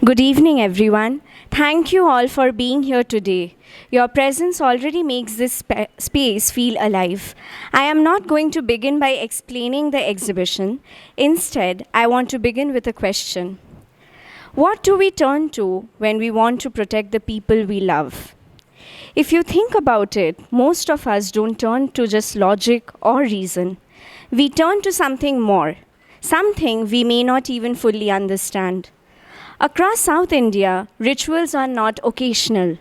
Good evening, everyone. Thank you all for being here today. Your presence already makes this space feel alive. I am not going to begin by explaining the exhibition. Instead, I want to begin with a question. What do we turn to when we want to protect the people we love? If you think about it, most of us don't turn to just logic or reason. We turn to something more, something we may not even fully understand. Across South India, rituals are not occasional.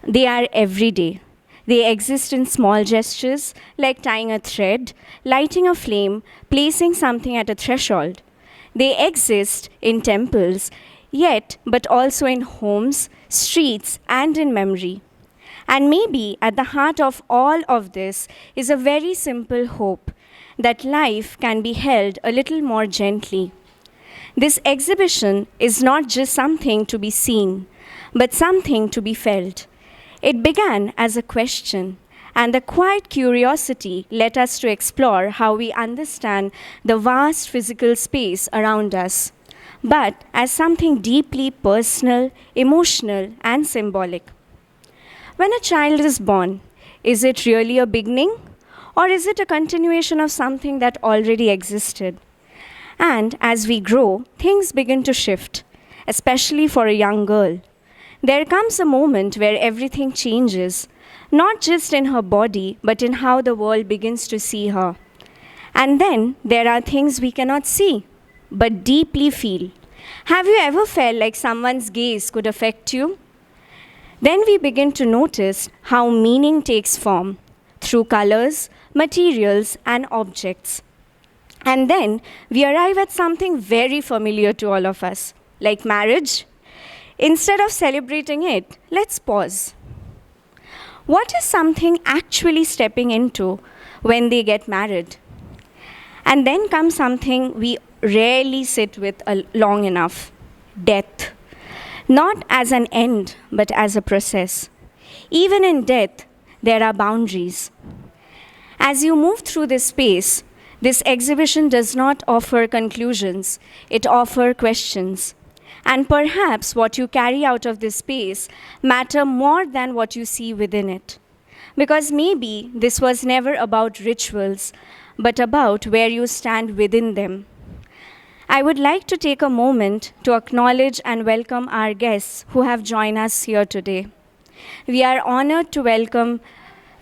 They are everyday. They exist in small gestures like tying a thread, lighting a flame, placing something at a threshold. They exist in temples, yet, but also in homes, streets, and in memory. And maybe at the heart of all of this is a very simple hope that life can be held a little more gently. This exhibition is not just something to be seen, but something to be felt. It began as a question, and the quiet curiosity led us to explore how we understand the vast physical space around us, but as something deeply personal, emotional, and symbolic. When a child is born, is it really a beginning, or is it a continuation of something that already existed? And as we grow, things begin to shift, especially for a young girl. There comes a moment where everything changes, not just in her body, but in how the world begins to see her. And then there are things we cannot see, but deeply feel. Have you ever felt like someone's gaze could affect you? Then we begin to notice how meaning takes form through colors, materials, and objects. And then we arrive at something very familiar to all of us, like marriage. Instead of celebrating it, let's pause. What is something actually stepping into when they get married? And then comes something we rarely sit with long enough: death. Not as an end, but as a process. Even in death, there are boundaries. As you move through this space, this exhibition does not offer conclusions, it offers questions. And perhaps what you carry out of this space matter more than what you see within it. Because maybe this was never about rituals, but about where you stand within them. I would like to take a moment to acknowledge and welcome our guests who have joined us here today. We are honored to welcome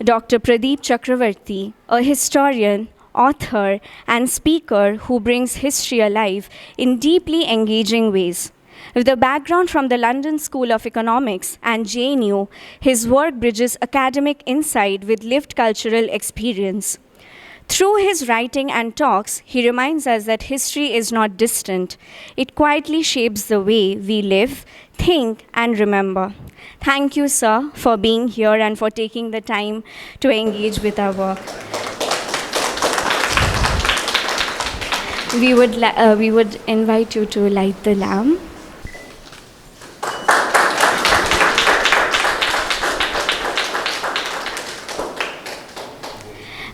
Dr. Pradeep Chakravarti, a historian, author, and speaker who brings history alive in deeply engaging ways. With a background from the London School of Economics and JNU, his work bridges academic insight with lived cultural experience. Through his writing and talks, he reminds us that history is not distant. It quietly shapes the way we live, think, and remember. Thank you, sir, for being here and for taking the time to engage with our work. We would invite you to light the lamp.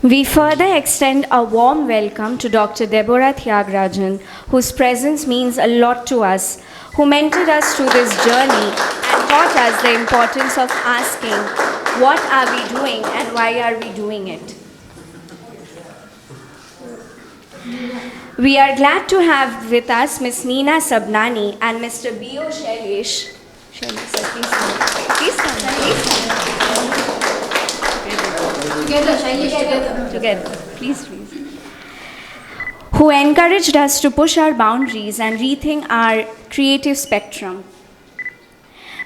We further extend a warm welcome to Dr. Deborah Thiagarajan, whose presence means a lot to us, who mentored us through this journey and taught us the importance of asking, what are we doing and why are we doing it? We are glad to have with us Ms. Neena Sabnani and Mr. B.O. Shailesh. Shailesh, sir, please come. Please come. Please come. Together. Please. Who encouraged us to push our boundaries and rethink our creative spectrum.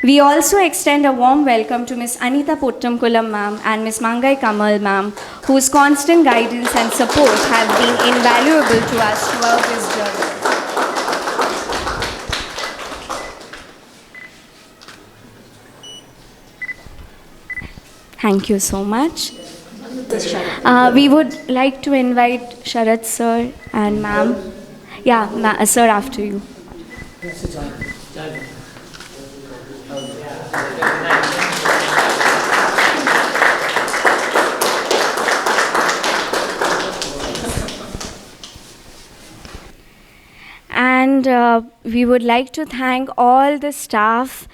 We also extend a warm welcome to Ms. Anita Pottamkulam ma'am and Ms. Mangai Kamal ma'am, whose constant guidance and support have been invaluable to us throughout this journey. Thank you so much. We would like to invite Sharat sir and ma'am. Yeah, sir, after you. And we would like to thank all the staff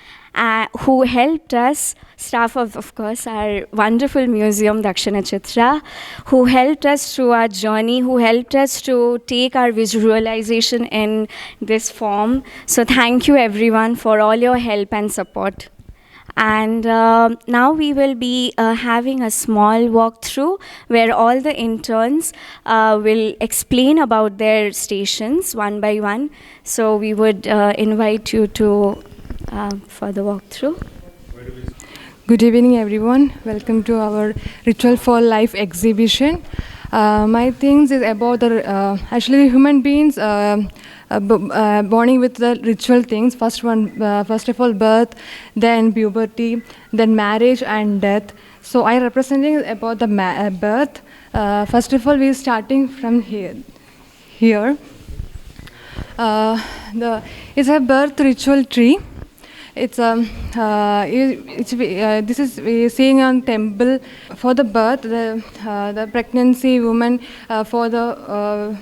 who helped us, staff of course, our wonderful museum, Dakshinachitra, who helped us through our journey, who helped us to take our visualization in this form. So thank you everyone for all your help and support. And now we will be having a small walkthrough where all the interns will explain about their stations one by one. So we would invite you to for the walkthrough. Good evening, everyone. Welcome to our Ritual for Life exhibition. My things is about the actually human beings born with the ritual things. First of all, birth, then puberty, then marriage and death. So I representing about the birth. First of all, we starting from here. It's a birth ritual tree. It's this is we seeing on temple for the birth, the pregnancy woman for the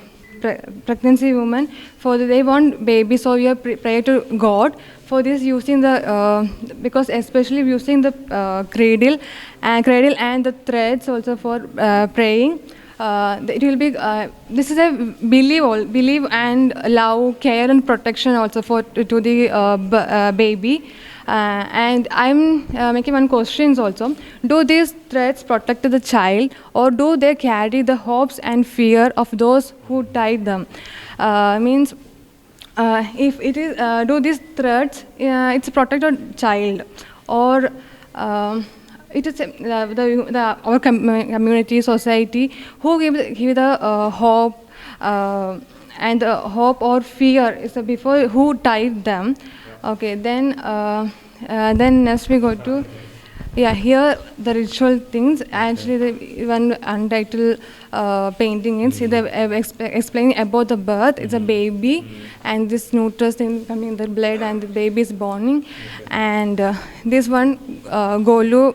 pregnancy woman they want baby, so we are pray to God for this using the because especially using the cradle and the threads also for praying. It will be this is a believe and love, care and protection also for to the baby. And I'm making one questions also. Do these threats protect the child, or do they carry the hopes and fear of those who tied them? Means if it is do these threats, it's protect a child, or it is our community, society, who give the hope, and hope or fear is before who tied them. Okay, then next we go to, yeah, here the ritual things. Actually, the one untitled painting is explaining about the birth. It's a baby, and this nutrus thing coming in the blood, and the baby is born. And this one Golu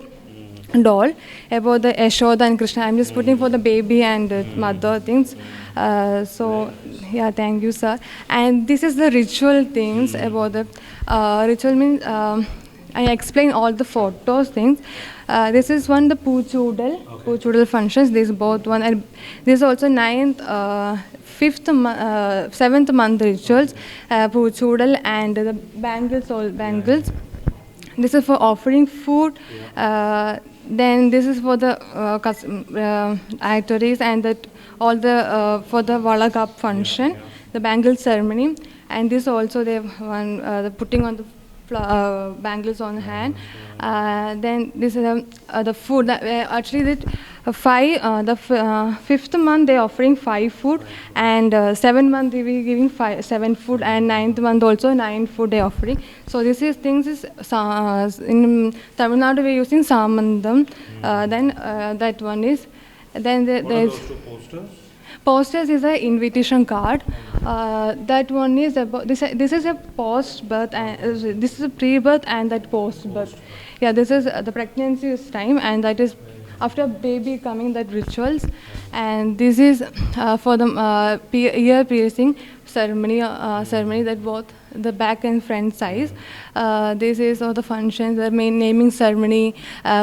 doll about the Yashoda and Krishna. I'm just putting for the baby and mother things. So yeah, thank you, sir. And this is the ritual things about the ritual means. I explain all the photos things. This is one the Poochudal functions. This both one, and this is also ninth, seventh month rituals. Poochudal and the bangles, all bangles. This is for offering food. Then this is for the actories, and that all the for the Valakap function, the bangle ceremony, and this also they have one the putting on the bangles on hand. Then this is the food. Actually, the fifth month they offering 5 food, and 7th month they will giving 7 food, and 9th month also 9 food they offering. So this is things is in Tamil Nadu we using samandam. Then that one is. Then there's posters is an invitation card. That one is about this. This is a post birth, and this is a pre-birth and that post birth. Yeah, this is the pregnancy is time, and that is after baby coming, that rituals. And this is for the ear piercing ceremony. Ceremony that both the back and front size. This is all the functions, the main naming ceremony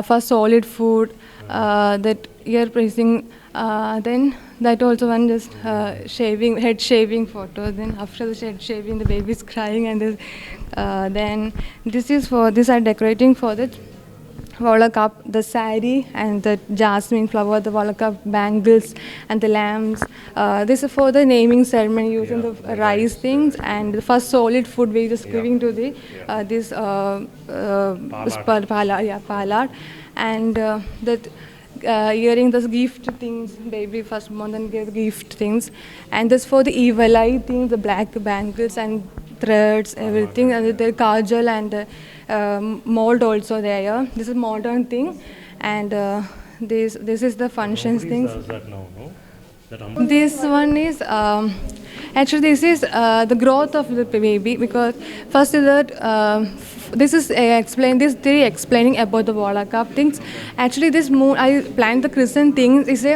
for solid food. That ear piercing. Then that also one just head shaving photo. Then after the head shaving, the baby is crying, and then this is for this are decorating for the Valakap, the sari and the jasmine flower, the Valakap bangles and the lamps. This is for the naming ceremony using the rice things, and the first solid food we just giving to the this palad, and that earring, the gift things, baby first month and give gift things, and this for the evil eye things, the black bangles and threads, everything, and the kajal and mold also there. This is modern thing, and this is the functions things. This one is actually this is the growth of the baby, because first is that this is explaining about the Valakap things. Actually, this moon I planned the Christian things is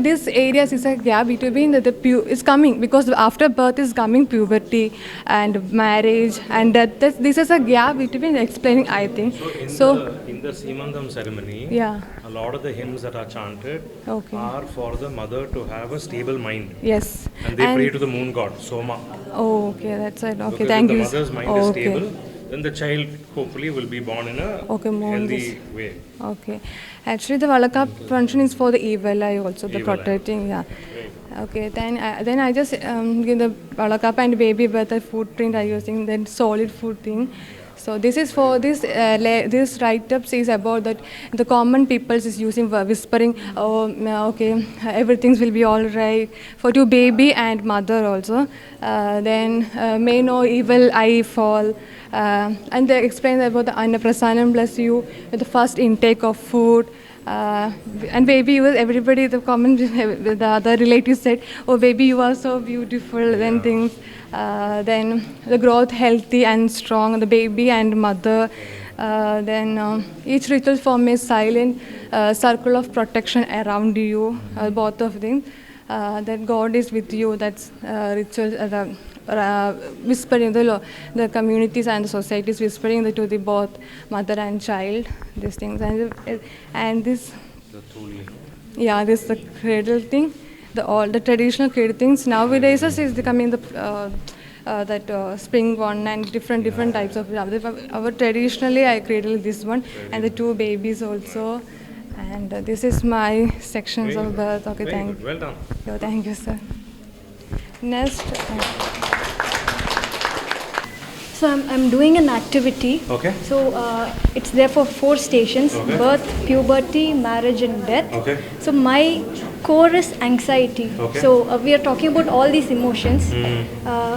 this areas is a gap between is coming, because after birth is coming puberty and marriage, and this is a gap between explaining, I think. In the Simandam ceremony, a lot of the hymns that are chanted are for the mother to have a stable mind. Yes. And they pray to the moon god, Soma. Oh, okay, that's it. Okay, because thank if you. the mother's mind is stable, then the child hopefully will be born in a healthy way. Okay. Actually, the Valakap function is for the evil eye also, the Evil protecting, Okay, then I just give the Valakap and baby birth food print I using, then solid food thing. So this is for this write-ups is about that the common people is using whispering, okay, everything will be all right for your baby and mother also. Then may no evil eye fall. And they explain about the Annaprasanam bless you with the first intake of food. And baby, everybody, the common, the other relatives said, oh baby, you are so beautiful, then things. Then the growth healthy and strong, the baby and mother. Then each ritual form is silent circle of protection around you, both of them. That God is with you, that's ritual, whispering the communities and the societies, whispering to the both mother and child, these things. And this, this is the cradle thing. All the traditional cradle things nowadays is becoming the that spring one and different types of our traditionally I created this one and the two babies also. And this is my sections of birth. Okay, thank you. Well done. Thank you, sir. Next. So I'm doing an activity. Okay. So it's there for 4 stations: birth, puberty, marriage, and death. Okay. So my core is anxiety. Okay. So we are talking about all these emotions.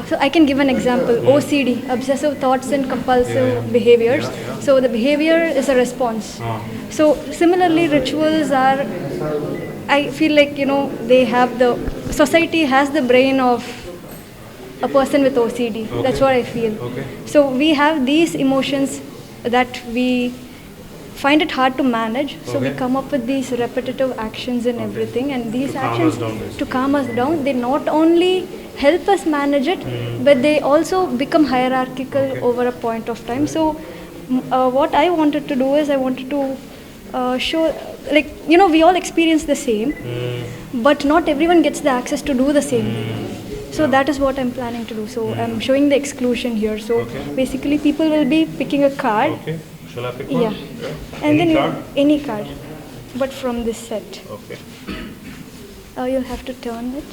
So I can give an example: OCD, obsessive thoughts and compulsive behaviors. So the behavior is a response. So similarly, rituals are. I feel like they have the society has the brain of a person with OCD. Okay. That's what I feel. Okay. So we have these emotions that we find it hard to manage. So we come up with these repetitive actions and everything. And these actions to calm us down, they not only help us manage it, but they also become hierarchical over a point of time. So what I wanted to do is I wanted to show, we all experience the same, but not everyone gets the access to do the same. So that is what I'm planning to do. So I'm showing the exclusion here. So basically people will be picking a card. Okay. Shall I pick one? Yeah. And Any then card? any card, but from this set. Okay. You'll have to turn it.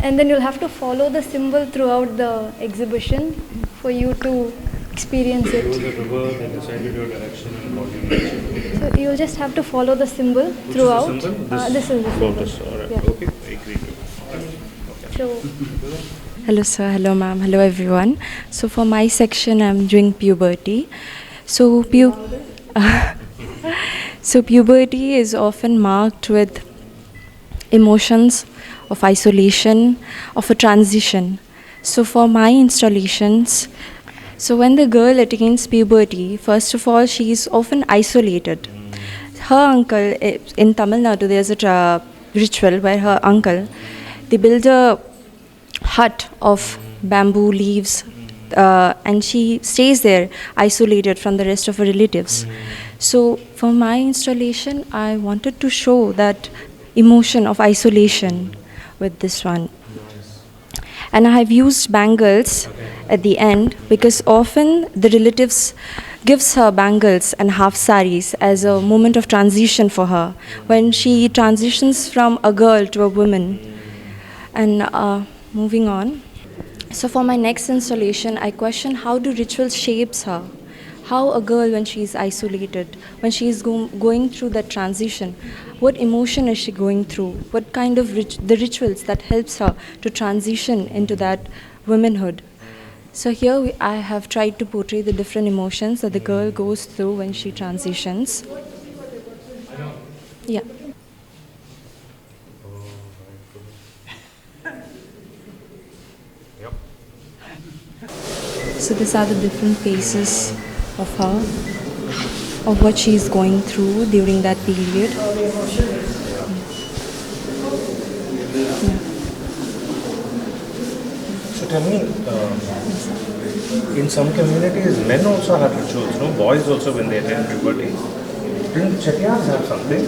And then you'll have to follow the symbol throughout the exhibition for you to experience it. Choose a river, then decide your direction and what you need. So you'll just have to follow the symbol throughout. Which is the symbol? This is the symbol. Lotus. All right. Yeah. Okay. I agree to. So Hello sir, hello ma'am, hello everyone. So for my section I'm doing puberty. So puberty is often marked with emotions of isolation, of a transition. So for my installations, so when the girl attains puberty, first of all she is often isolated. Her uncle, in Tamil Nadu there's a ritual where her uncle, they build a hut of bamboo leaves and she stays there isolated from the rest of her relatives. So for my installation I wanted to show that emotion of isolation with this one. And I have used bangles at the end because often the relatives gives her bangles and half saris as a moment of transition for her when she transitions from a girl to a woman. And moving on. So for my next installation, I question how do rituals shapes her? How a girl when she is isolated, when she is going through that transition, what emotion is she going through? What kind of the rituals that helps her to transition into that womanhood? So here I have tried to portray the different emotions that the girl goes through when she transitions. Yeah. So these are the different phases of her, of what she is going through during that period. So tell me, in some communities, men also have rituals, no? Boys also when they attain puberty. Didn't Chettiars have something?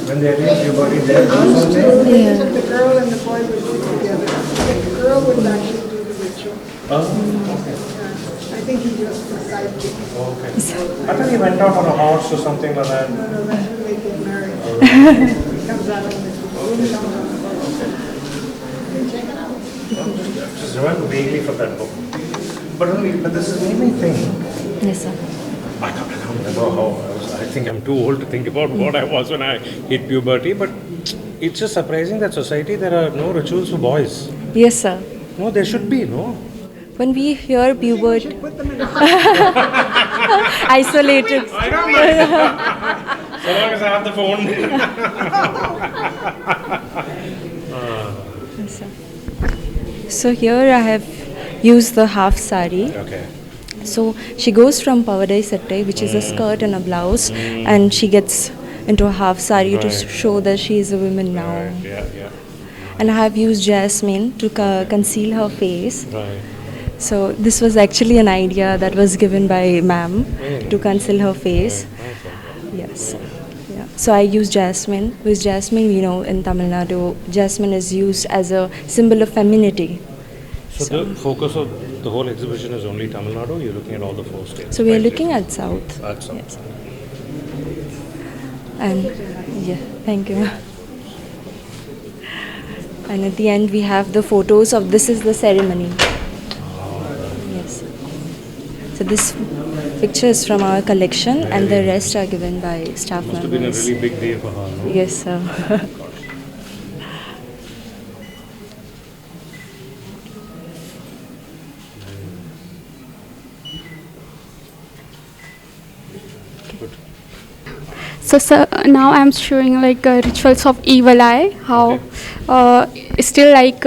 When they attain puberty, they do something? Yeah. The girl and the boy would do together. The girl would actually do the ritual. Okay. I think he was the sidekick. Okay. I thought he went out on a horse or something like that. No, that's when they get married. He comes out on the moon comes on the boat. Check it out. Just remember vaguely from that book. But this is made me think. Yes, sir. I can't remember how I was. I think I'm too old to think about what I was when I hit puberty. But it's just surprising that society there are no rituals for boys. Yes, sir. No, there should be, no? When we hear puberty, Put them in a isolated. I don't mind. So long as I have the phone. Yes, sir. So here I have used the half sari. Okay. So she goes from pavadai sattai, which is a skirt and a blouse, and she gets into a half sari to Right. show that she is a woman now. Yeah, yeah. And I have used jasmine to conceal her face. Right. So this was actually an idea that was given by ma'am to conceal her face. Yes. Yeah. So I used jasmine. With jasmine, in Tamil Nadu, jasmine is used as a symbol of femininity. So the focus of the whole exhibition is only Tamil Nadu? You're looking at all the 4 states? So we are 5 looking states? at South. That's all. Yes. And yeah, thank you. And at the end we have the photos of this is the ceremony. Yes. So this picture is from our collection and the rest are given by staff Must have been a members. really big day for her, no? Yes, sir. So, sir, now I'm showing like rituals of evil eye, how still like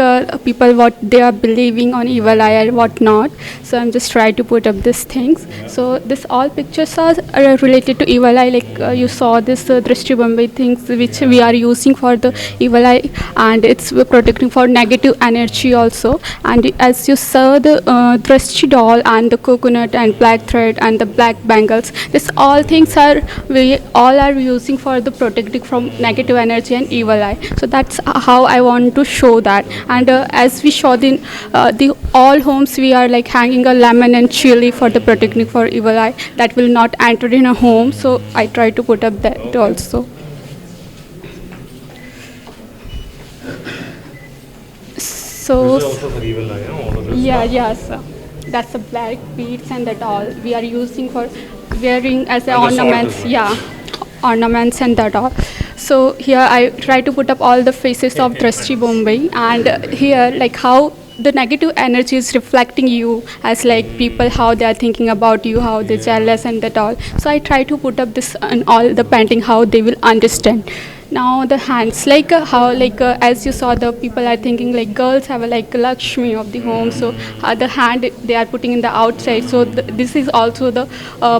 people what they are believing on evil eye and what not. So I'm just trying to put up these things. So this all pictures are related to evil eye, like you saw this Drishti Bombay things which we are using for the evil eye, and it's protecting for negative energy also. And as you saw the Drishti doll and the coconut and black thread and the black bangles, this all things are we all are using for the protecting from negative energy and evil eye. So that's how I want to show that. And as we showed in the all homes, we are like hanging a lemon and chili for the protecting for evil eye that will not enter in a home. So I try to put up that also. So This is also for evil eye, no? All of this yeah, stuff. yes, that's the black beads and that all we are using for wearing as a And the salt ornaments. as well. Yeah, ornaments and that all. So here I try to put up all the faces of Drishti Bombay, and here like how the negative energy is reflecting you as like people how they are thinking about you, how they're jealous and that all. So I try to put up this and all the painting how they will understand. Now the hands, like how like as you saw the people are thinking like girls have a like Lakshmi of the home, so the hand they are putting in the outside, so this is also the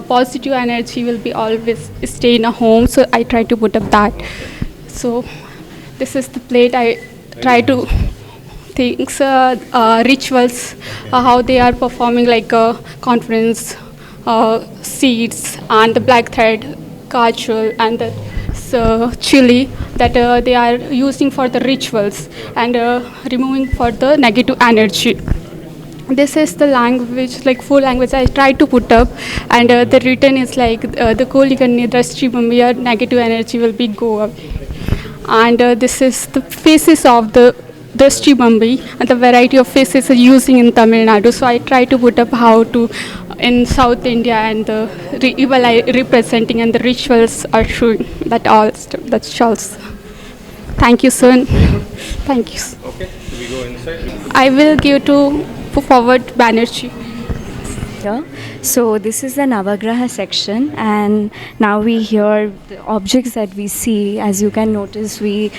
positive energy will be always stay in a home, so I try to put up that. So this is the plate I try to things rituals how they are performing like conference seeds and the black thread kajal and the chili that they are using for the rituals and removing for the negative energy. This is the language, like full language I try to put up, and the written is like the Kolikani Drashti Bombay negative energy will be go away. And this is the faces of the Drishti Bombay and the variety of faces are using in Tamil Nadu. So I try to put up how to in South India and the evil eye representing and the rituals are showing that all that shows. Thank you, sir. Thank you. Okay, do we go inside? I will give to forward Banerjee. Here. So this is the Navagraha section, and now we hear the objects that we see. As you can notice, we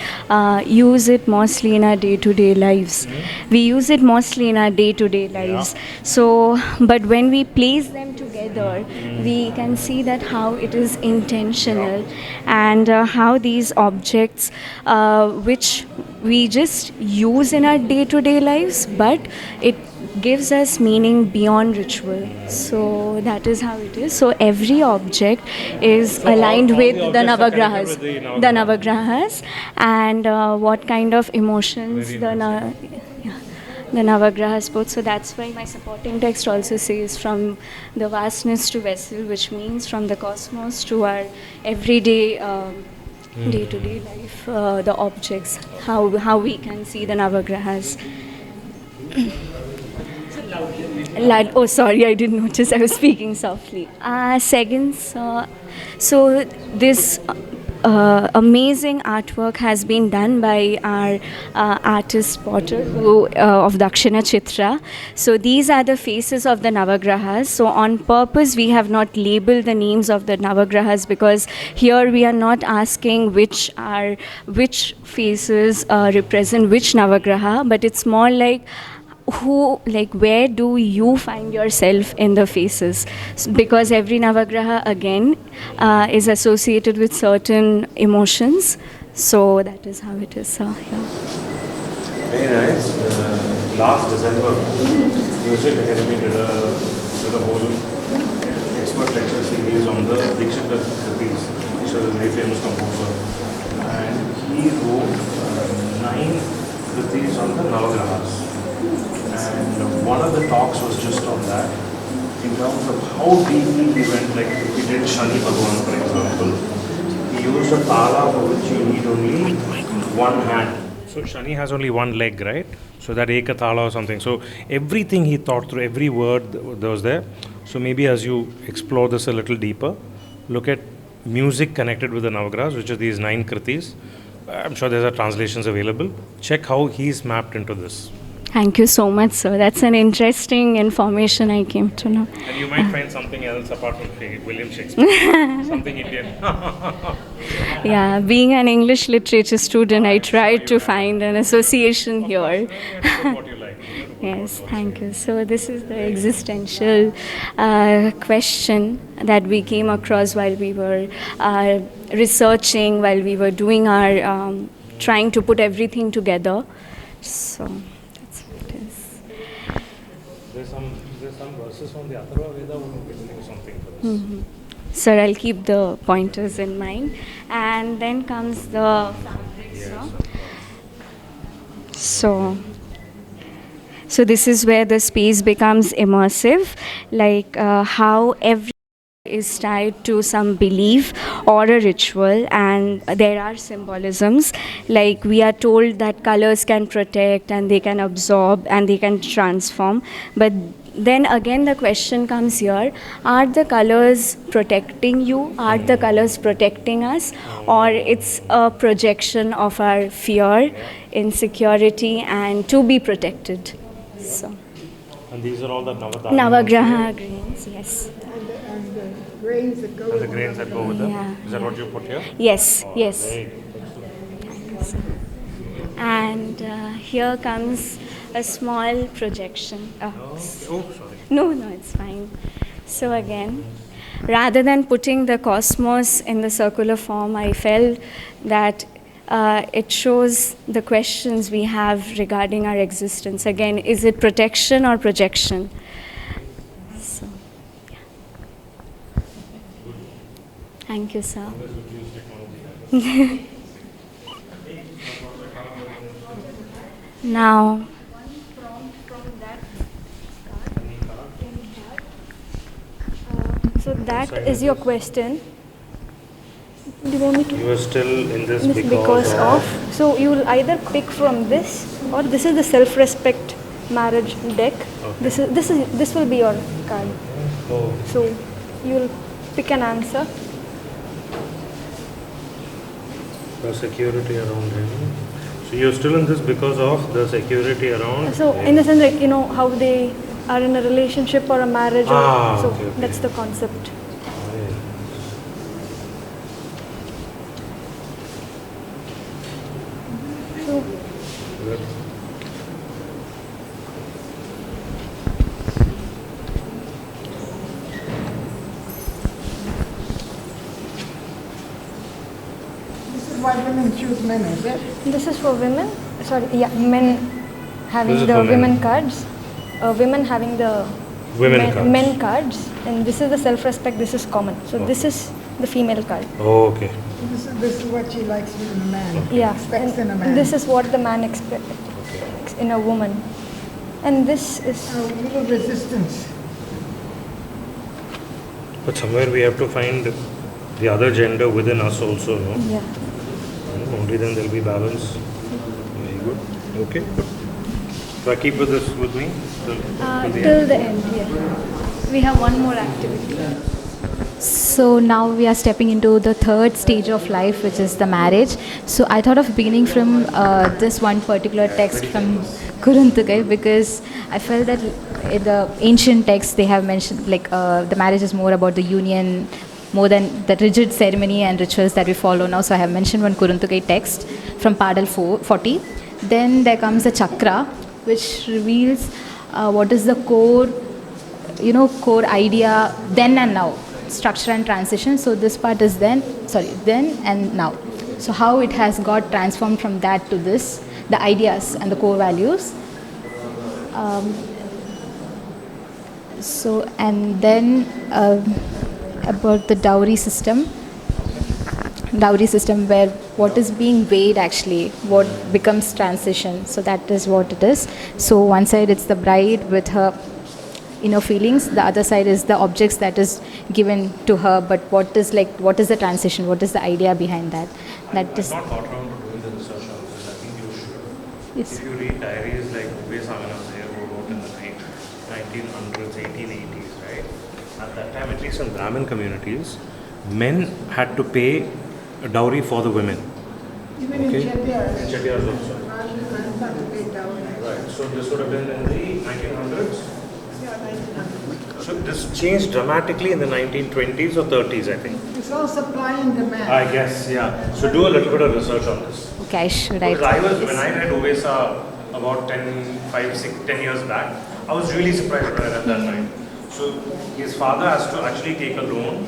use it mostly in our day-to-day lives. We use it mostly in our day-to-day lives. So, but when we place them together, we can see that how it is intentional, and how these objects, which we just use in our day-to-day lives, but it gives us meaning beyond ritual. So that is how it is. So every object is So aligned all with the the objects are connected Navagrahas. with the The Navagrahas, and what kind of emotions Very the Navagrahas put. So that's why my supporting text also says from the vastness to vessel, which means from the cosmos to our everyday day-to-day life, the objects, how we can see the Navagrahas. Oh, sorry, I didn't notice. I was speaking softly. Seconds. So this amazing artwork has been done by our artist potter of Dakshinachitra. So these are the faces of the Navagrahas. So on purpose, we have not labeled the names of the Navagrahas, because here we are not asking which faces represent which Navagraha, but it's more like where do you find yourself in the faces? Because every Navagraha again is associated with certain emotions. So that is how it is. Yeah. Very nice. Last December, Music Academy did a whole expert lecture series on the Dakshinachitra, which was a very famous composer. And he wrote 9 kritis on the Navagrahas. And one of the talks was just on that, in terms of how deeply he went, like if he did Shani Bhagavan, for example, he used a tala for which you need only one hand. So Shani has only one leg, right? So that Ekathala or something. So everything he thought through, every word that was there. So maybe as you explore this a little deeper, look at music connected with the Navagrahas, which are these 9 kritis. I'm sure there are translations available. Check how he's mapped into this. Thank you so much, sir. That's an interesting information I came to know. And you might find something else apart from William Shakespeare. Something Indian. Yeah, being an English literature student, I tried to find an association here. What you like. Yes, thank you. So this is the existential question that we came across while we were researching, while we were doing our, trying to put everything together. So that's what it is. There's some verses from the Atharva Veda will give you something for this. Sir, I'll keep the pointers in mind. And then comes the fabrics. So this is where the space becomes immersive, like how every is tied to some belief or a ritual, and there are symbolisms, like we are told that colors can protect and they can absorb and they can transform, but then again the question comes here, are the colors protecting you, are the colors protecting us, or it's a projection of our fear, insecurity, and to be protected. So And these are all the Navagraha greens, yes. And the grains that go And the grains that go with them. Yeah, Is that what you put here? Yes, yes. Very good. And here comes a small projection. Oh, sorry. No, it's fine. So again, rather than putting the cosmos in the circular form, I felt that it shows the questions we have regarding our existence. Again, is it protection or projection? So, yeah. Thank you, sir. Now, So that is your question. Do you want me to? You are still in this Because of. So you will either pick from this, or this is the self-respect marriage deck. Okay. This will be your card. Oh, So you will pick an answer. the security around him. So you're still in this because of the security around So him. in the sense, like, how they are in a relationship or a marriage. So Okay. that's the concept. Right. So Good. This is why women choose men, is it? this is for women. Sorry, yeah, men having This is the for men. women cards. Women having the Women cards. men cards, and this is the self-respect. This is common. So this is the female card. Oh, okay. This is what she likes in a man. Yeah, Expects in a and man. this is what the man expects in a woman, and this is A little resistance. But somewhere we have to find the other gender within us also, no? yeah. Only then there'll be balance. Very good. Okay, good. So I keep with this with me till the Till end. the end. Yeah. We have one more activity. So now we are stepping into the third stage of life, which is the marriage. So I thought of beginning from this one particular text from Kuruntukai, because I felt that in the ancient texts they have mentioned like the marriage is more about the union, more than the rigid ceremony and rituals that we follow now. So I have mentioned one Kuruntukai text from Padal 40. Then there comes the chakra, which reveals what is the core idea then and now, structure and transition. So this part is then and now. So how it has got transformed from that to this, the ideas and the core values. And then about the dowry system where what is being weighed actually, what becomes transition. So that is what it is. So one side it's the bride with her inner feelings, the other side is the objects that is given to her, but what is the transition, what is the idea behind that? I've not got around to doing the research on this. I think you should. Yes. If you read diaries like Uwe Samanasaya, who wrote in the 1900s, 1880s, right? At that time, at least in Brahmin communities, men had to pay a dowry for the women. Even in Chettiars. In Chettiars also. Rajput had to pay dowry. Right. So this would have been in the 1900s. Yeah, 1900. So this changed dramatically in the 1920s or 30s, I think. It's all supply and demand. I guess, yeah. So do a little bit of research on this. Okay, I should. Because when I read Ovesa about 10 years back, I was really surprised when I read that time. So his father has to actually take a loan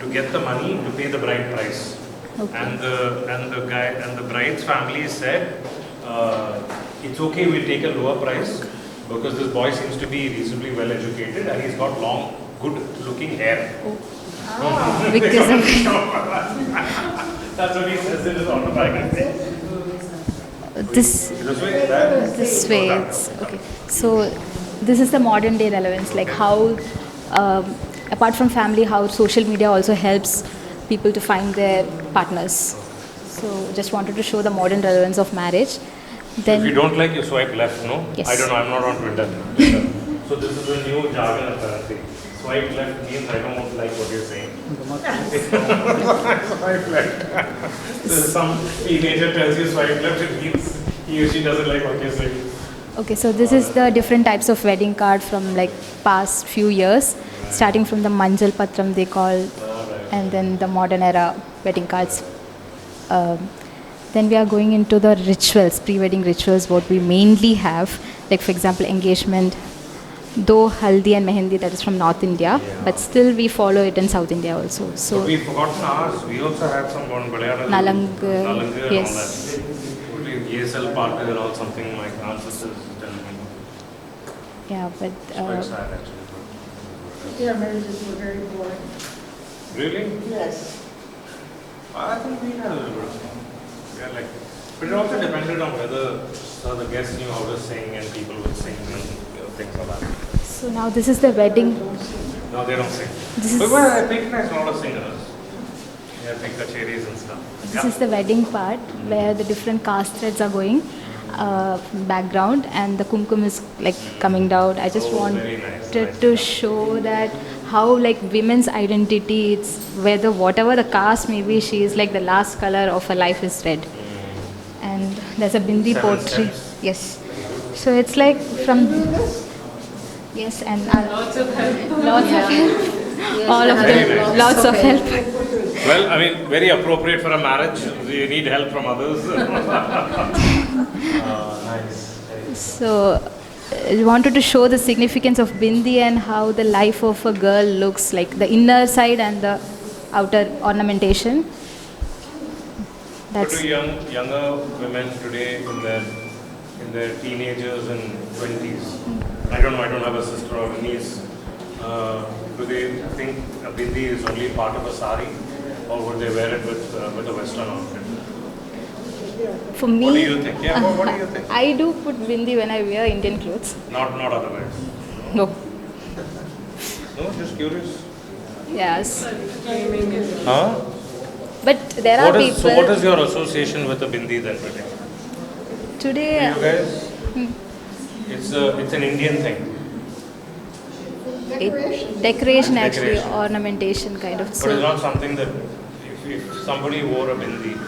to get the money to pay the bride price. Okay. And the bride's family said, it's okay, we'll take a lower price because this boy seems to be reasonably well educated and he's got long, good looking hair. Because of That's what he says in his autobiography. this way it's okay. So this is the modern day relevance, like how apart from family, how social media also helps people to find their partners. So just wanted to show the modern relevance of marriage. Then If you don't like, you swipe left, no? Yes. I don't know, I'm not on Twitter. So this is a new jargon apparently. Swipe left means I don't like what you're saying. Swipe left. So some teenager tells you swipe left, it means he or she doesn't like what you're saying. okay, so this is the different types of wedding card from like past few years, starting from the Manjal Patram they call, and then the modern era wedding cards. Then we are going into the rituals, pre-wedding rituals, what we mainly have, like for example engagement, though haldi and mehendi that is from North India, but still we follow it in South India also. So But we've forgotten ours. We also had some one Nalangu, and yes. all that. ESL party and all something my ancestors tell me. Yeah, but It's quite sad actually. Yeah, marriages were very boring. Really? Yes. I think we had a little bit of fun. Yeah, like, but it also depended on whether the guests knew how to sing and people would sing and things like that. so now this is the wedding. No, they don't sing. This is- But I patronize a lot of singers. Yeah, I think kacheris and stuff. This is the wedding part where the different caste threads are going, background, and the kumkum is like coming down. I just Oh, very nice, wanted nice. to show that how like women's identity, it's whether whatever the caste maybe, she is like the last color of her life is red. And there's a bindi 7 poetry. steps. Yes. So it's like from yes, and lots of help. All of Very them, nice. lots of help. Well, I mean, very appropriate for a marriage. You need help from others. Nice. So, I wanted to show the significance of bindi and how the life of a girl looks like, the inner side and the outer ornamentation. But That's to younger women today in their teenagers and 20s, I don't know, I don't have a sister or a niece. Do they think a bindi is only part of a sari, or would they wear it with a Western outfit? for me. What do you think? Yeah, what do you think? I do put bindi when I wear Indian clothes. Not otherwise. No. No, just curious. Yes. Huh? But there are people. So what is your association with the bindi then today? Today, You guys? It's an Indian thing. decoration actually, Decoration. ornamentation kind of. But So it's not something that if somebody wore a bindi,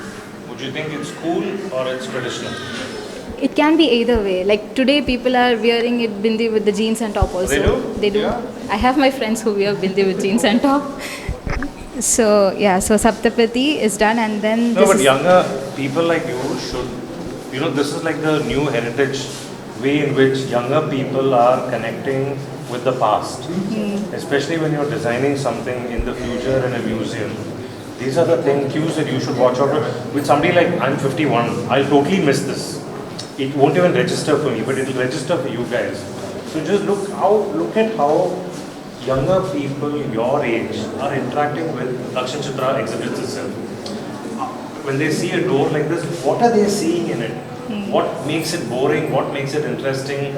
would you think it's cool or it's traditional? it can be either way. Like today, people are wearing it bindi with the jeans and top also. They do? They do. Yeah. I have my friends who wear bindi with jeans and top. So yeah, so Saptapati is done, and then No, this but is younger people like you should, this is like the new heritage way in which younger people are connecting with the past. Especially when you're designing something in the future in a museum. These are the cues that you should watch out for. With somebody like, I'm 51, I'll totally miss this. It won't even register for me, but it'll register for you guys. So just look at how younger people your age are interacting with Dakshinachitra exhibits itself. when they see a door like this, what are they seeing in it? What makes it boring? What makes it interesting?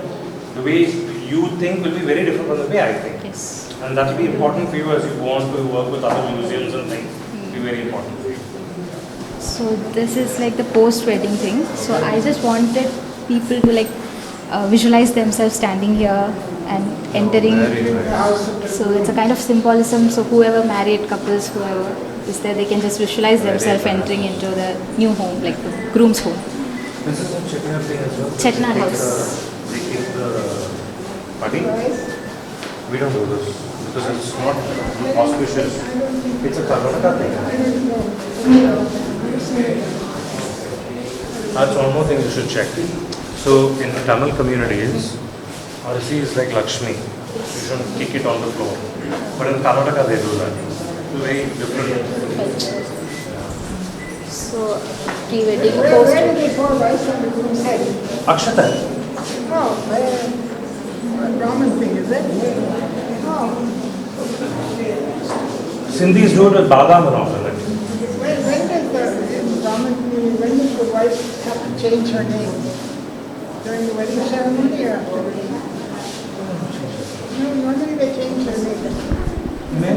The way you think will be very different from the way I think. Yes. And that will be important for you as you go on to work with other museums and things. It will be very important for you. So this is like the post-wedding thing. So I just wanted people to like visualize themselves standing here and entering. So it's a kind of symbolism. So whoever married couples, whoever is there, they can just visualize themselves entering into the new home, like the groom's home. This is a Chettinad thing as well. Chettinad house. They keep the party. We don't do this because it's not auspicious. It's a Karnataka thing. That's one more thing you should check. So in Tamil communities, Arasi is like Lakshmi. You shouldn't kick it on the floor. But in Karnataka they do that. It's very different. So pre-wedding, Where post. did they pour rice on the groom's head? Akshata. Oh, a Brahmin thing, is it? Oh. Sindhis do it with badam and all in it. When does the wife have to change her name? During the wedding ceremony or after? No, normally they change their name. Men?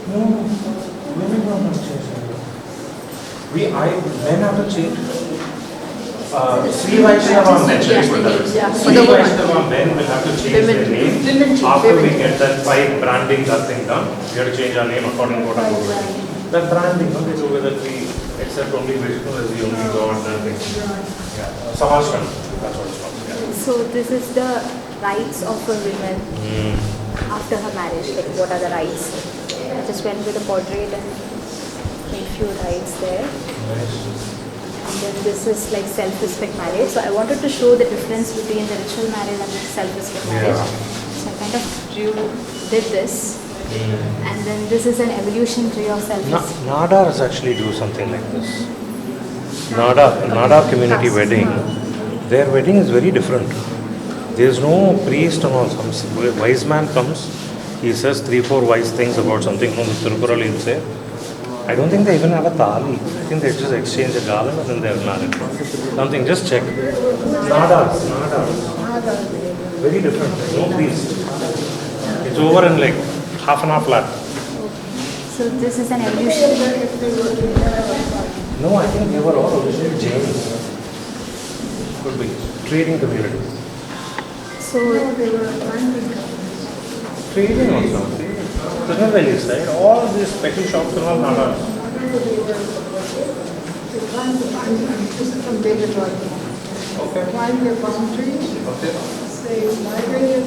No, women don't have to change their name. Men have to change. Sri Vaishnava men, Sri Vaishnava men will have to change their name after we get that fight branding that thing done. We have to change our name according to what I do. That branding, they do with that we accept only Vishnu as the only God and thing. Yeah. Samashram, that's what it's called. Yeah. So this is the rights of a woman after her marriage. Like what are the rights? I just went with a portrait and made few rights there. Nice. And then this is like self-respect marriage. So I wanted to show the difference between the ritual marriage and the self-respect marriage. So I kind of did this. And then this is an evolution tree of self-respect. Nadars actually do something like this. Nadar community wedding, their wedding is very different. There is no priest and all. Some wise man comes, he says 3-4 wise things about something from the Tirukural, he'll say. I don't think they even have a thali. I think they just exchange a garland and then they're married. Something, just check. Nadars. Very different. No priest. It's over in like half an hour flat. So this is an evolution. No, I think they were all originally Jains. Could be. Trading community. So Trading also. Tirunelveli side, all these petty shops are all Nadars. This is from David Roy. Okay. Climb their palm trees. Okay. They migrated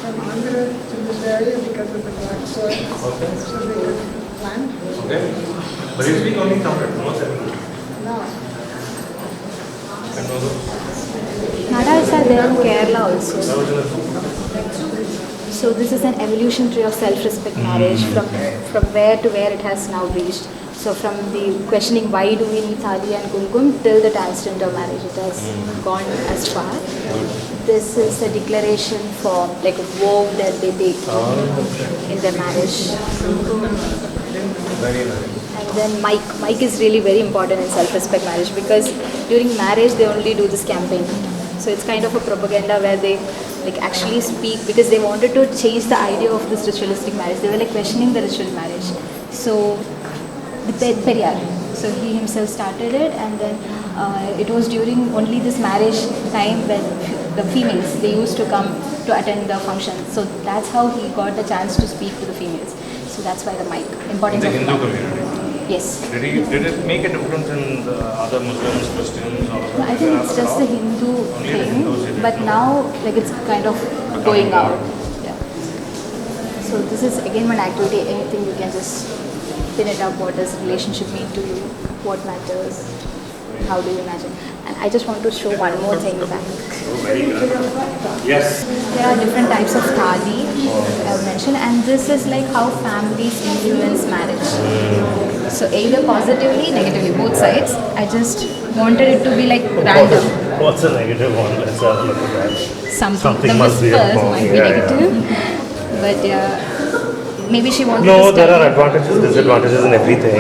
from Andhra to this area because of the black soil. Okay. So they could plant. Okay. But you speak only Tamil, no Telugu. No. I know those. Nadars are there in Kerala also. That was in the So this is an evolution tree of self-respect marriage from where to where it has now reached. So from the questioning why do we need thali and kumkum till the transgender marriage, it has gone as far. This is a declaration form, like a vow that they take in their marriage. Very nice. And then mic is really very important in self-respect marriage because during marriage they only do this campaign. So it's kind of a propaganda where they like actually speak because they wanted to change the idea of this ritualistic marriage. They were like questioning the ritual marriage. So Periyar. So he himself started it, and then it was during only this marriage time when the females, they used to come to attend the function. So that's how he got the chance to speak to the females. So that's why the mic, importance In the of Hindu mic. community. Yes. Did it make a difference in the other Muslims, Christians, or No, I think it's just the Hindu Only the Hindus did thing, it, but no? now like it's kind of going out. Yeah. So this is again one activity. Anything you can just pin it up. What does relationship mean to you? What matters? How do you imagine? And I just want to show one more thing back. Very good. Yes. There are different types of thali I've mentioned, and this is like how families influence marriage. So either positively, negatively, both sides. I just wanted it to be like random. What's a negative one? Let's have a look at that. Something the must be whispers wrong. might be negative, but yeah. maybe she wanted to No, study. there are advantages, disadvantages in everything.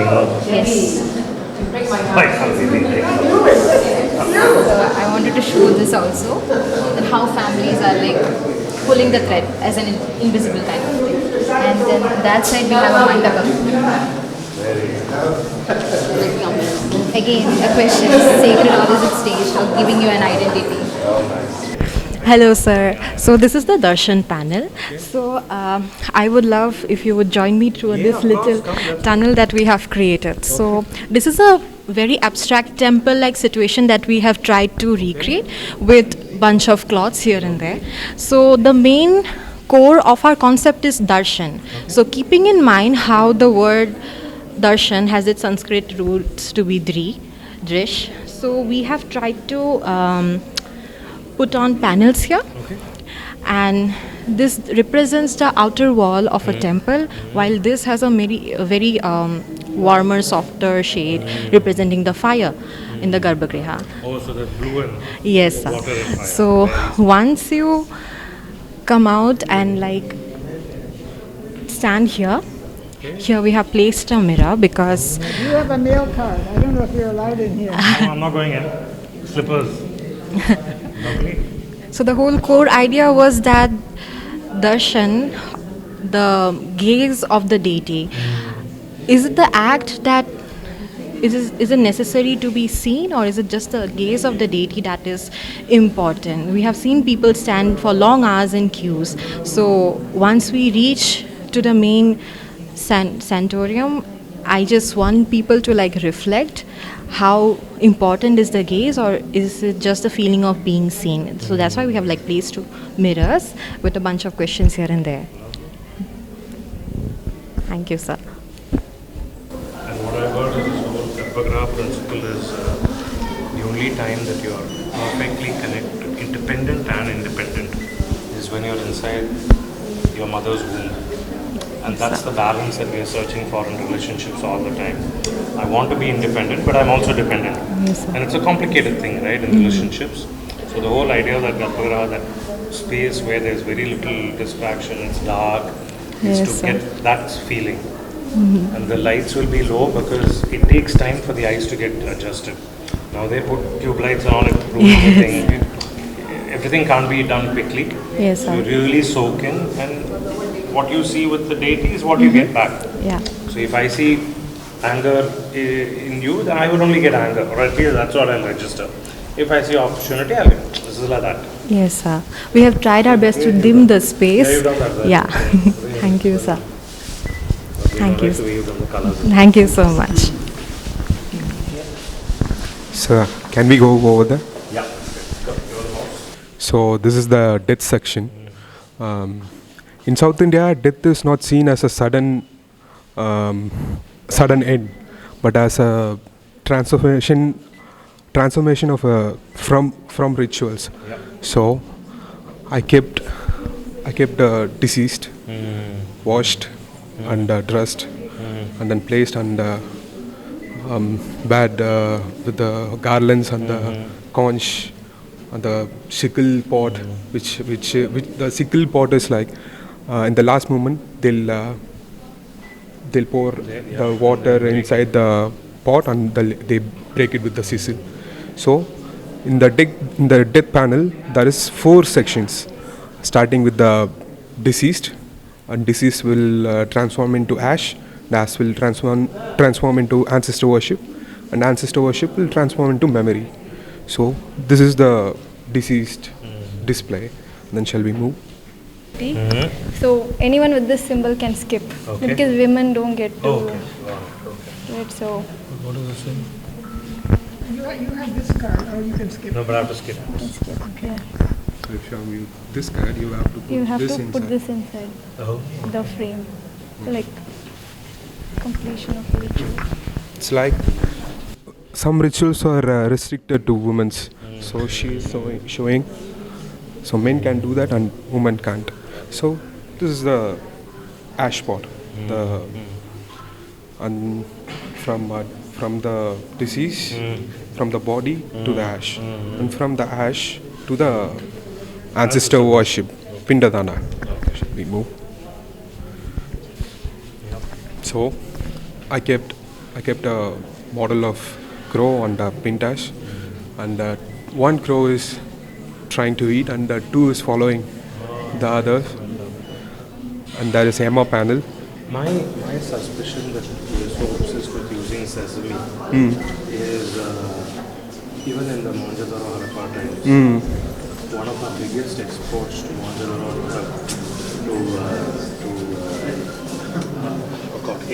Yes. Like, maybe. I wanted to show this also, that how families are like pulling the thread as an invisible kind of thing. And then on that side we have a mandapa. Again, a question: sacred or is it staged, or giving you an identity? Hello, sir. So this is the Darshan panel. So I would love if you would join me through this little tunnel that we have created. So this is a very abstract temple-like situation that we have tried to recreate with bunch of cloths here and there. So the main core of our concept is darshan. So keeping in mind how the word darshan has its Sanskrit roots to be drish. So we have tried to put on panels here, and this represents the outer wall of a temple, while this has a very warmer, softer shade representing the fire in the Garbhagriha. Oh, so that's blue and Yes, sir. water and fire. So once you come out and like stand here, here we have placed a mirror because You have a mail card. I don't know if you're allowed in here. No, I'm not going in. Slippers. Lovely. so the whole core idea was that darshan, the gaze of the deity, is it the act that is it necessary to be seen, or is it just the gaze of the deity that is important? We have seen people stand for long hours in queues. So once we reach to the main sanatorium, I just want people to like reflect how important is the gaze, or is it just the feeling of being seen? So that's why we have like placed two mirrors with a bunch of questions here and there. Thank you, sir. And what I heard is this whole Garbhagriha principle is the only time that you are perfectly connected, independent and independent, is when you're inside your mother's womb. And that's the balance that we are searching for in relationships all the time. I want to be independent, but I'm also dependent. Yes, sir. And it's a complicated thing, right, in relationships. So the whole idea of that Garbhagriha, that space where there's very little distraction, it's dark, is Yes, to sir. get that feeling. And the lights will be low because it takes time for the eyes to get adjusted. Now they put tube lights on it, everything. Everything can't be done quickly. Yes, So you sir. really soak in, and what you see with the deity is what you get back. Yeah. So if I see anger in you, then I will only get anger, or at least that's what I'll register. If I see opportunity, I'll get, this is like that. Yes, sir. We have tried our best to dim the space. Yeah, you've done that, right? Yeah. Thank you, sir. Thank you. The way you've done the colors. Thank you so much. So, can we go over there? Yeah. So, this is the death section. In South India, death is not seen as a sudden end, but as a transformation of from rituals. Yeah. So, I kept the deceased, washed and dressed, and then placed on the bed with the garlands and the conch and the sickle pot, which the sickle pot is like in the last moment they'll pour the water inside the pot and they break it with the sickle. So in the death panel there is 4 sections, starting with the deceased, and deceased will transform into ash. The ash will transform into ancestor worship, and ancestor worship will transform into memory. So this is the deceased display. Then shall we move? So anyone with this symbol can skip, Okay. because women don't get to Okay. do it. So What does it say? You have this card, or you can skip. No, but I have to skip. okay. So if you have this card, you have to put You have this to inside. put this inside Oh. the frame, like completion of the ritual. It's like some rituals are restricted to women's. So she is showing. So men can do that and women can't. So this is the ash pot. And from the disease, from the body to the ash, and from the ash to the ancestor worship, Pindadana. Shall we move? So I kept a model of crow on the Pintash, and one crow is trying to eat, and two is following the others. And there is Emma panel. My suspicion that we're so obsessed with using sesame is even in the Mohenjo-daro Harappa times, one of our biggest exports to Mohenjo-daro to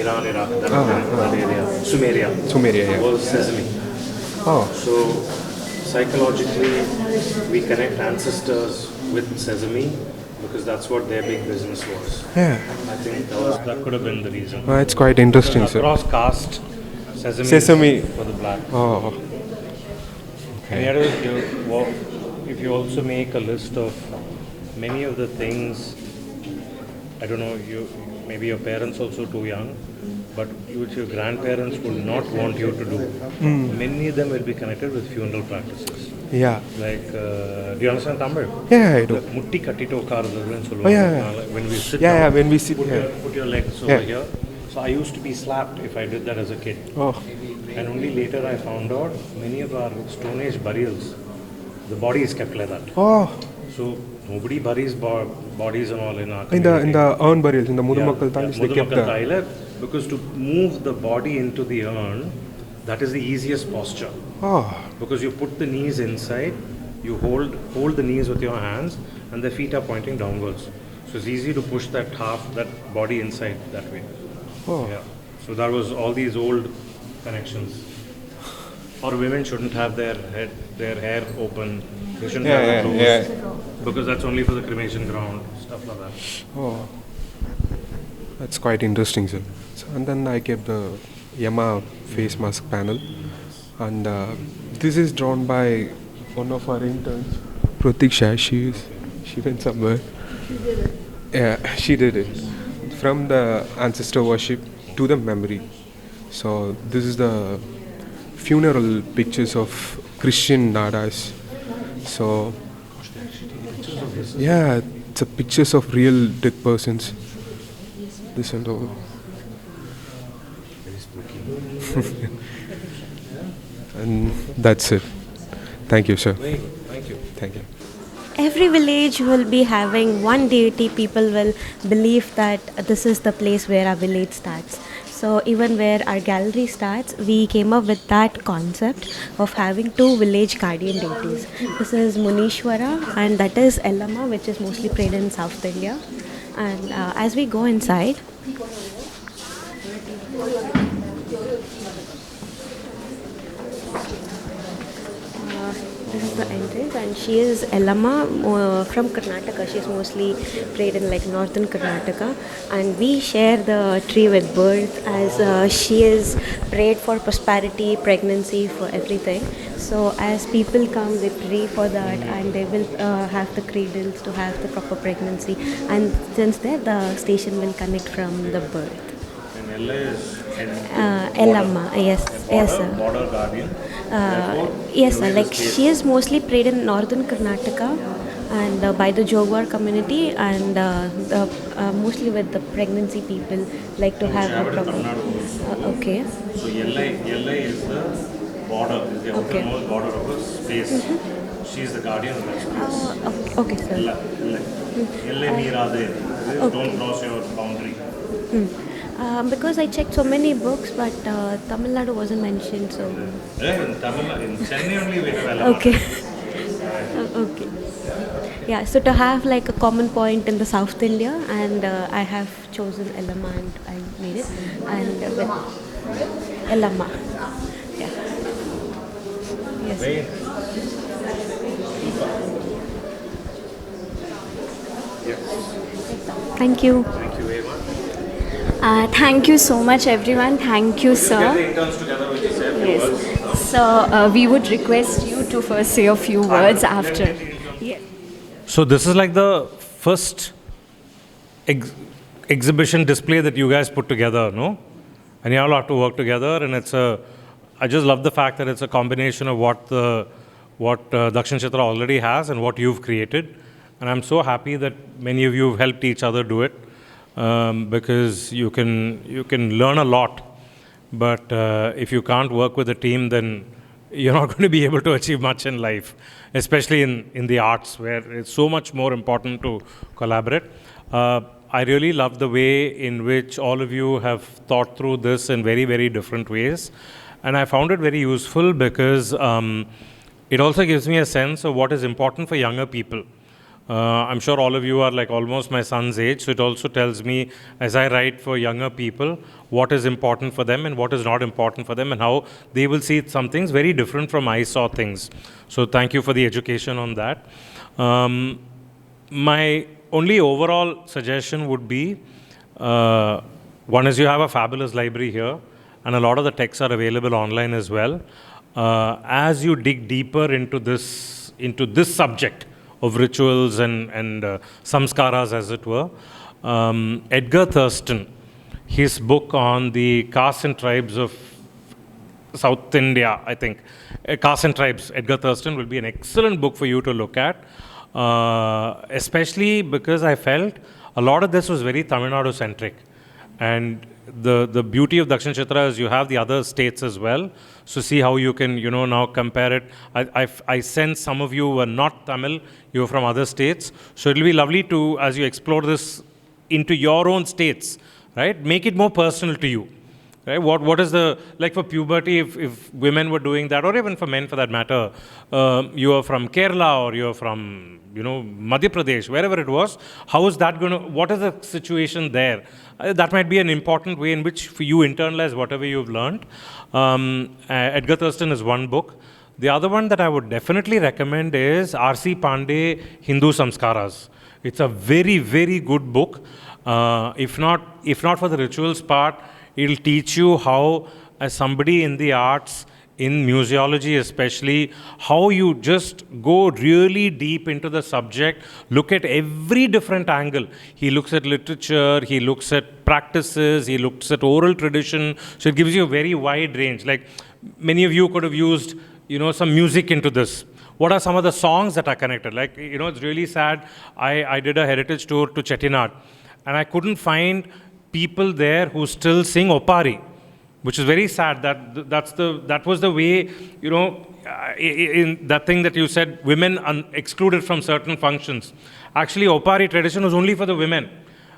Iran, Iraq, that area, Sumeria, yeah. was sesame. Oh, So psychologically, we connect ancestors with sesame because that's what their big business was. yeah. I think that could have been the reason. It's quite interesting, sir. Across caste, Sesame. for the black. Oh, And if you also make a list of many of the things, I don't know, maybe your parents also too young, but which your grandparents would not want you to do. Many of them will be connected with funeral practices. yeah. Like, do you understand Tamil? Yeah, I do. Mutti kattito ukkaaruradhuன்னு Oh, சொல்லுவாங்க. yeah. Like when we sit Yeah, down, when we sit, put your legs over here. So I used to be slapped if I did that as a kid. Oh, And only later I found out many of our Stone Age burials, the body is kept like that. oh. So nobody buries bodies and all in our community. In the urn burials, in the Mudumakkal Thailand, they kept Mudumakkal the. Thailand, because to move the body into the urn, that is the easiest posture. Oh, Because you put the knees inside, you hold the knees with your hands, and the feet are pointing downwards. So it's easy to push that body inside that way. oh. Yeah. So that was all these old connections. Or women shouldn't have their hair open. They shouldn't have their clothes. Because that's only for the cremation ground, stuff like that. Oh, that's quite interesting, sir. So, and then I kept the Yama face mask panel, and this is drawn by one of our interns, Pratiksha. She went somewhere. Yeah, she did it. From the ancestor worship to the memory. So this is the funeral pictures of Christian Nadas. So yeah, it's a pictures of real dead persons. This and all. And that's it. Thank you, sir. Thank you. Thank you. Every village will be having one deity. People will believe that this is the place where our village starts. So even where our gallery starts, we came up with that concept of having two village guardian deities. This is Munishwara and that is Ellamma, which is mostly prayed in South India. And as we go inside, this is the entrance, and she is Ellamma from Karnataka. She is mostly prayed in like northern Karnataka, and we share the tree with birds as she is prayed for prosperity, pregnancy, for everything. So as people come, they pray for that, and they will have the cradles to have the proper pregnancy, and since there the station will connect from the birth. And Ella is Ellamma, yes, sir. Border guardian. Yes, sir. Like she is mostly prayed in northern Karnataka and by the Jogwar community, and mostly with the pregnancy people like to have a proper. Okay. So Ella is the border, is the outermost border of a space. She is the guardian of that space. Okay, sir. Ella Neerade. Don't cross your boundary. Because I checked so many books, but Tamil Nadu wasn't mentioned, so. In Chennai only we have Ella. Okay. Okay. Yeah, so to have like a common point in the South India, and I have chosen Ellamma and I made it, and with Ellamma. Yeah. Yes. Thank you. Thank you very much. Thank you so much, everyone. Thank you, Get sir. the interns together with you, say a few words. Yes. So we would request you to first say a few words after. Yes. So this is like the first exhibition display that you guys put together, no? And you all have to work together, and I just love the fact that it's a combination of what Dakshinachitra already has and what you've created. And I'm so happy that many of you have helped each other do it. because you can learn a lot, but if you can't work with a team, then you're not going to be able to achieve much in life, especially in the arts, where it's so much more important to collaborate. I really love the way in which all of you have thought through this in very, very different ways. And I found it very useful because it also gives me a sense of what is important for younger people. I'm sure all of you are like almost my son's age, so it also tells me, as I write for younger people, what is important for them and what is not important for them, and how they will see some things very different from I saw things. So thank you for the education on that. My only overall suggestion would be, one is you have a fabulous library here, and a lot of the texts are available online as well. As you dig deeper into this subject of rituals and samskaras, as it were, Edgar Thurston, his book on the castes and tribes of South India, I think, Castes and Tribes, Edgar Thurston will be an excellent book for you to look at, especially because I felt a lot of this was very Tamil Nadu centric. And the beauty of Dakshinachitra is you have the other states as well. So see how you can, now compare it. I sense some of you were not Tamil, you were from other states. So it'll be lovely to, as you explore this into your own states, right, make it more personal to you. Right? What is the, like for puberty, if women were doing that, or even for men for that matter, you are from Kerala or you are from, Madhya Pradesh, wherever it was, how is that going to, what is the situation there? That might be an important way in which you internalize whatever you've learned. Edgar Thurston is one book. The other one that I would definitely recommend is R.C. Pandey, Hindu Samskaras. It's a very, very good book. If not for the rituals part, it'll teach you how, as somebody in the arts, in museology especially, how you just go really deep into the subject, look at every different angle. He looks at literature, he looks at practices, he looks at oral tradition, so it gives you a very wide range. Like, many of you could have used, some music into this. What are some of the songs that are connected? Like, it's really sad. I did a heritage tour to Chettinad, and I couldn't find people there who still sing Opari, which is very sad. That was the way, in that thing that you said, women excluded from certain functions. Actually, Opari tradition was only for the women.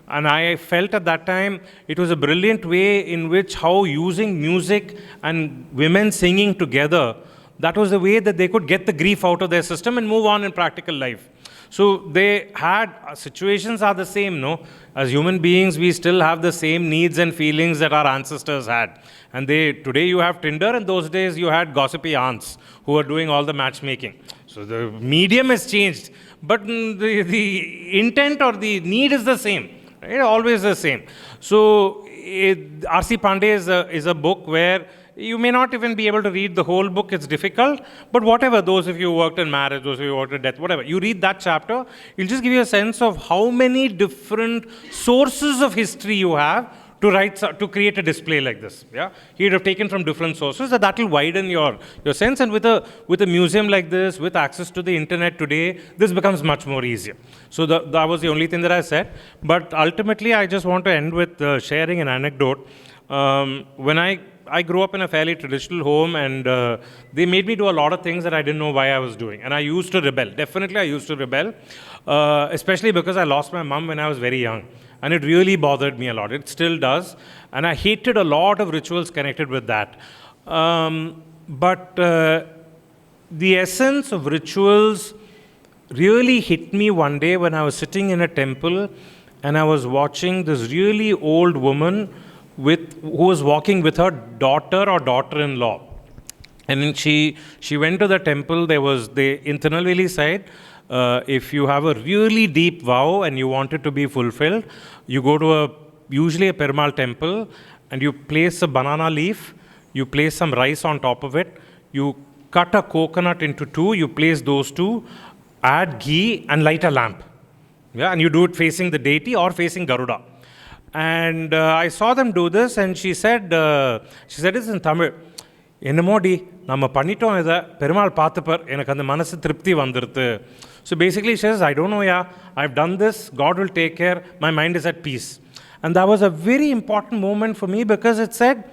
And I felt at that time, it was a brilliant way in which how using music and women singing together, that was the way that they could get the grief out of their system and move on in practical life. So they had, situations are the same, no? As human beings, we still have the same needs and feelings that our ancestors had. And today you have Tinder, and those days you had gossipy aunts who were doing all the matchmaking. So the medium has changed, but the intent or the need is the same, right? Always the same. So R.C. Pandey is a book where you may not even be able to read the whole book, it's difficult, but whatever, those of you who worked in marriage, those of you who worked in death, whatever, you read that chapter, it'll just give you a sense of how many different sources of history you have to create a display like this. Yeah, he'd have taken from different sources, that will widen your sense, and with a museum like this, with access to the internet today, this becomes much more easier. So that was the only thing that I said, but ultimately I just want to end with sharing an anecdote. When I grew up in a fairly traditional home, and they made me do a lot of things that I didn't know why I was doing. And I used to rebel. Definitely I used to rebel, especially because I lost my mom when I was very young. And it really bothered me a lot. It still does. And I hated a lot of rituals connected with that. But the essence of rituals really hit me one day when I was sitting in a temple and I was watching this really old woman who was walking with her daughter or daughter-in-law. And then she went to the temple. In Tirunelveli side, if you have a really deep vow and you want it to be fulfilled, you go to usually a Perumal temple, and you place a banana leaf, you place some rice on top of it, you cut a coconut into two, you place those two, add ghee and light a lamp. Yeah, and you do it facing the deity or facing Garuda. And I saw them do this, and she said this in Tamil. Enamodi, nama pannitom idha Perumal paathupar enakku and manasu tripti vandiruthu. So basically she says, I don't know, yeah, I've done this, God will take care, my mind is at peace. And that was a very important moment for me because it said,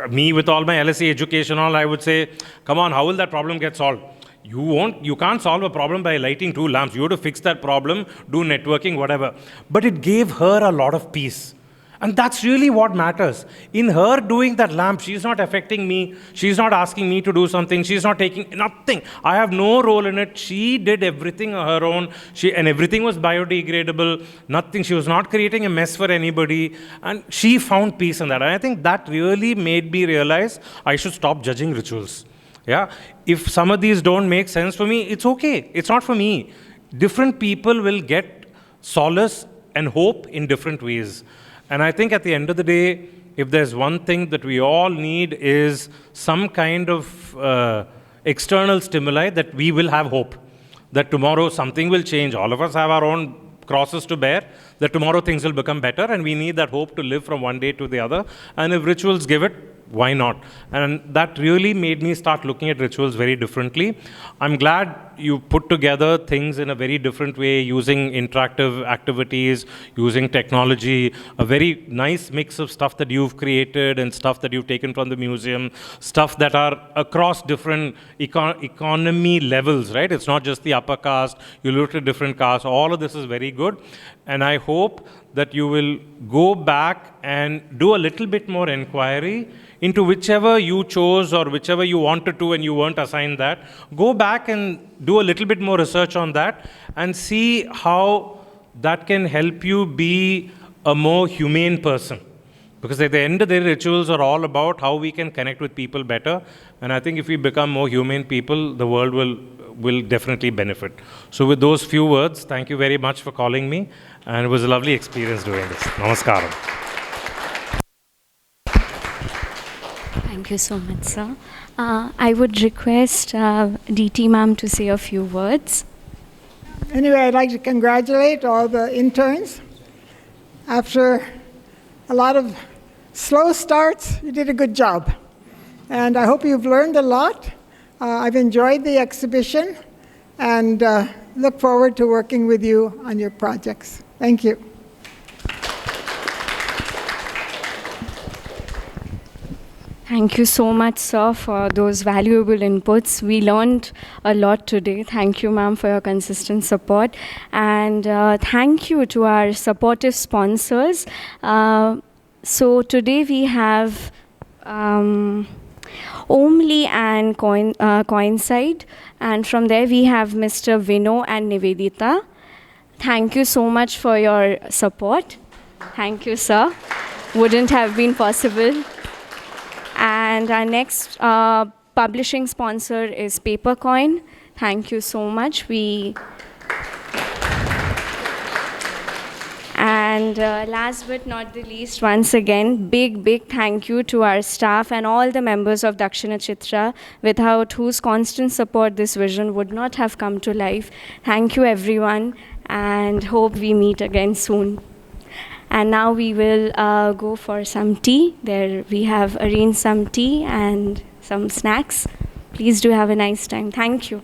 me with all my LSE education, I would say, come on, how will that problem get solved? You can't solve a problem by lighting 2 lamps. You have to fix that problem, do networking, whatever. But it gave her a lot of peace. And that's really what matters. In her doing that lamp, she's not affecting me. She's not asking me to do something. She's not taking nothing. I have no role in it. She did everything on her own. And everything was biodegradable. Nothing. She was not creating a mess for anybody. And she found peace in that. And I think that really made me realize I should stop judging rituals. Yeah. If some of these don't make sense for me, it's okay. It's not for me. Different people will get solace and hope in different ways. And I think at the end of the day, if there's one thing that we all need is some kind of external stimuli that we will have hope. That tomorrow something will change. All of us have our own crosses to bear. That tomorrow things will become better. And we need that hope to live from one day to the other. And if rituals give it, why not? And that really made me start looking at rituals very differently. I'm glad you put together things in a very different way, using interactive activities, using technology, a very nice mix of stuff that you've created and stuff that you've taken from the museum, stuff that are across different economy levels, right? It's not just the upper caste, you look at different castes, all of this is very good. And I hope that you will go back and do a little bit more inquiry into whichever you chose or whichever you wanted to and you weren't assigned that. Go back and do a little bit more research on that and see how that can help you be a more humane person. Because at the end of the day, rituals are all about how we can connect with people better. And I think if we become more humane people, the world will definitely benefit. So with those few words, thank you very much for calling me. And it was a lovely experience doing this. Namaskaram. Thank you so much, sir. I would request DT ma'am to say a few words. Anyway, I'd like to congratulate all the interns. After a lot of slow starts, you did a good job. And I hope you've learned a lot. I've enjoyed the exhibition and look forward to working with you on your projects. Thank you. Thank you so much, sir, for those valuable inputs. We learned a lot today. Thank you, ma'am, for your consistent support. And thank you to our supportive sponsors. So today we have Omli and Coincide. And from there we have Mr. Vino and Nivedita. Thank you so much for your support. Thank you, sir. Wouldn't have been possible. And our next publishing sponsor is Papercoin. Thank you so much. And last but not the least, once again, big thank you to our staff and all the members of Dakshinachitra, without whose constant support this vision would not have come to life. Thank you, everyone, and hope we meet again soon. And now we will go for some tea. There we have arranged some tea and some snacks. Please do have a nice time. Thank you.